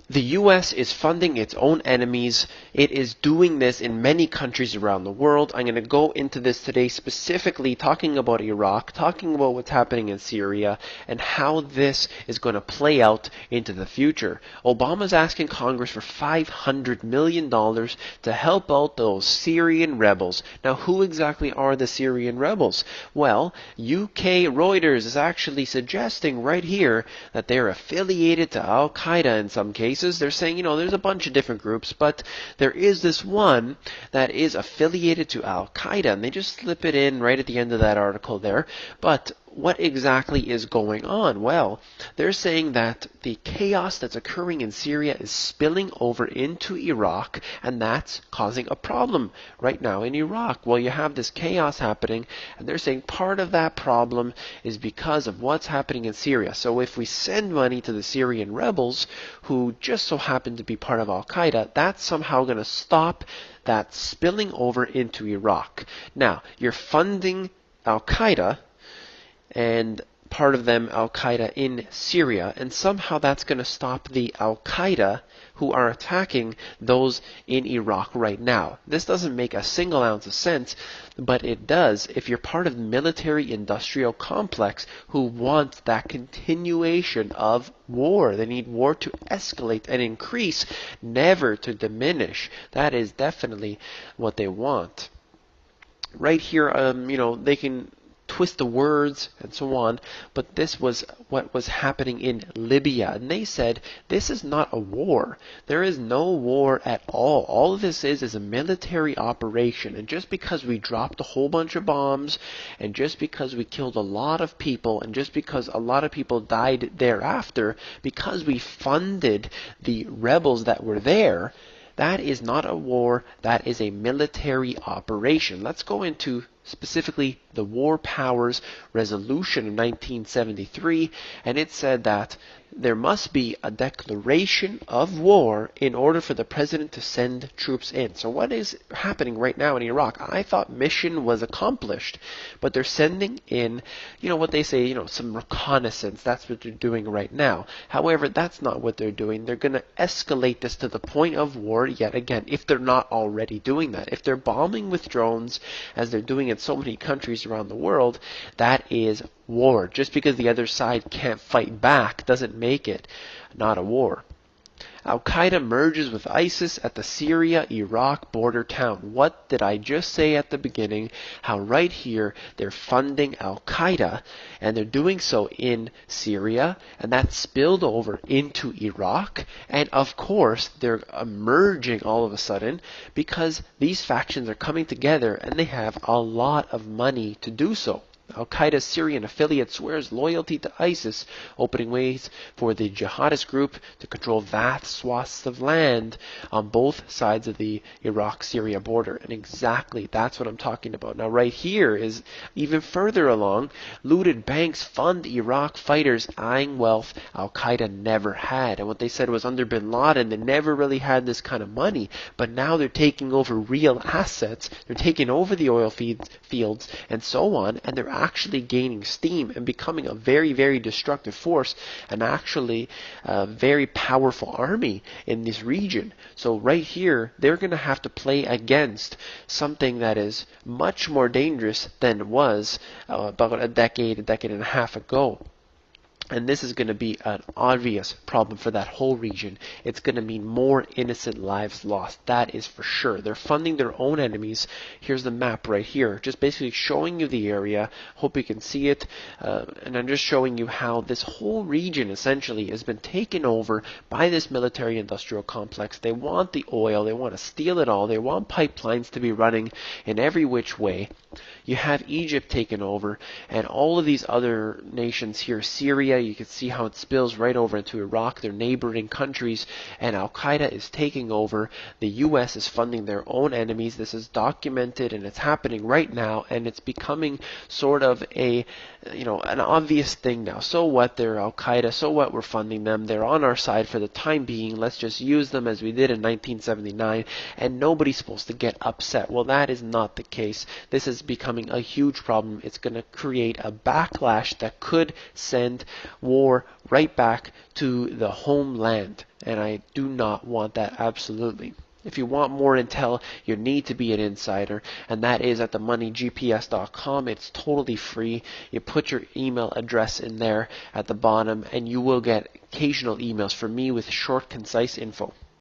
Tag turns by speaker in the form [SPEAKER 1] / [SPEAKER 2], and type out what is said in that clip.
[SPEAKER 1] The US is funding its own enemies. It is doing this in many countries around the world. I'm going to go into this today specifically talking about Iraq, talking about what's happening in Syria, and how this is going to play out into the future. Obama's asking Congress for $500 million to help out those Syrian rebels. Now, who exactly are the Syrian rebels? Well, UK Reuters is actually suggesting right here that they're affiliated to Al-Qaeda in some cases. They're saying, there's a bunch of different groups, but there is this one that is affiliated to Al-Qaeda, and they just slip it in right at the end of that article there. But what exactly is going on? Well, they're saying that the chaos that's occurring in Syria is spilling over into Iraq, and that's causing a problem right now in Iraq. Well, you have this chaos happening, and they're saying part of that problem is because of what's happening in Syria. So if we send money to the Syrian rebels, who just so happen to be part of Al-Qaeda, that's somehow going to stop that spilling over into Iraq. Now, you're funding Al-Qaeda, and part of them Al-Qaeda in Syria, and somehow that's going to stop the Al-Qaeda who are attacking those in Iraq right now. This doesn't make a single ounce of sense, but it does if you're part of the military-industrial complex who wants that continuation of war. They need war to escalate and increase, never to diminish. That is definitely what they want. Right here, they can twist the words and so on, but this was what was happening in Libya, and they said this is not a war. There is no war at all. All of this is a military operation, and just because we dropped a whole bunch of bombs, and just because we killed a lot of people, and just because a lot of people died thereafter, because we funded the rebels that were there, that is not a war. That is a military operation. Let's go into specifically the War Powers Resolution of 1973, and it said that there must be a declaration of war in order for the president to send troops in. So what is happening right now in Iraq? I thought mission was accomplished, but they're sending in, what they say, some reconnaissance. That's what they're doing right now. However, that's not what they're doing. They're going to escalate this to the point of war yet again, if they're not already doing that. If they're bombing with drones, as they're doing in so many countries around the world, that is war. Just because the other side can't fight back doesn't make it not a war. Al-Qaeda merges with ISIS at the Syria-Iraq border town. What did I just say at the beginning? How right here they're funding Al-Qaeda, and they're doing so in Syria, and that spilled over into Iraq, and of course they're emerging all of a sudden because these factions are coming together and they have a lot of money to do so. Al-Qaeda's Syrian affiliate swears loyalty to ISIS, opening ways for the jihadist group to control vast swaths of land on both sides of the Iraq-Syria border. And exactly that's what I'm talking about. Now right here is even further along. Looted banks fund Iraq fighters eyeing wealth Al-Qaeda never had. And what they said was under bin Laden, they never really had this kind of money. But now they're taking over real assets. They're taking over the oil fields and so on. And they're actually gaining steam and becoming a very, very destructive force, and actually a very powerful army in this region. So right here, they're going to have to play against something that is much more dangerous than it was about a decade and a half ago. And this is going to be an obvious problem for that whole region. It's going to mean more innocent lives lost. That is for sure. They're funding their own enemies. Here's the map right here. Just basically showing you the area. Hope you can see it. And I'm just showing you how this whole region essentially has been taken over by this military-industrial complex. They want the oil. They want to steal it all. They want pipelines to be running in every which way. You have Egypt taken over, and all of these other nations here, Syria, you can see how it spills right over into Iraq, their neighboring countries, and Al-Qaeda is taking over. The U.S. is funding their own enemies. This is documented, and it's happening right now, and it's becoming sort of an obvious thing now. So what? They're Al-Qaeda. So what? We're funding them. They're on our side for the time being. Let's just use them as we did in 1979, and nobody's supposed to get upset. Well, that is not the case. This is becoming a huge problem. It's going to create a backlash that could send war right back to the homeland. And I do not want that, absolutely. If you want more intel, you need to be an insider, and that is at themoneygps.com. It's totally free. You put your email address in there at the bottom, and you will get occasional emails from me with short, concise info.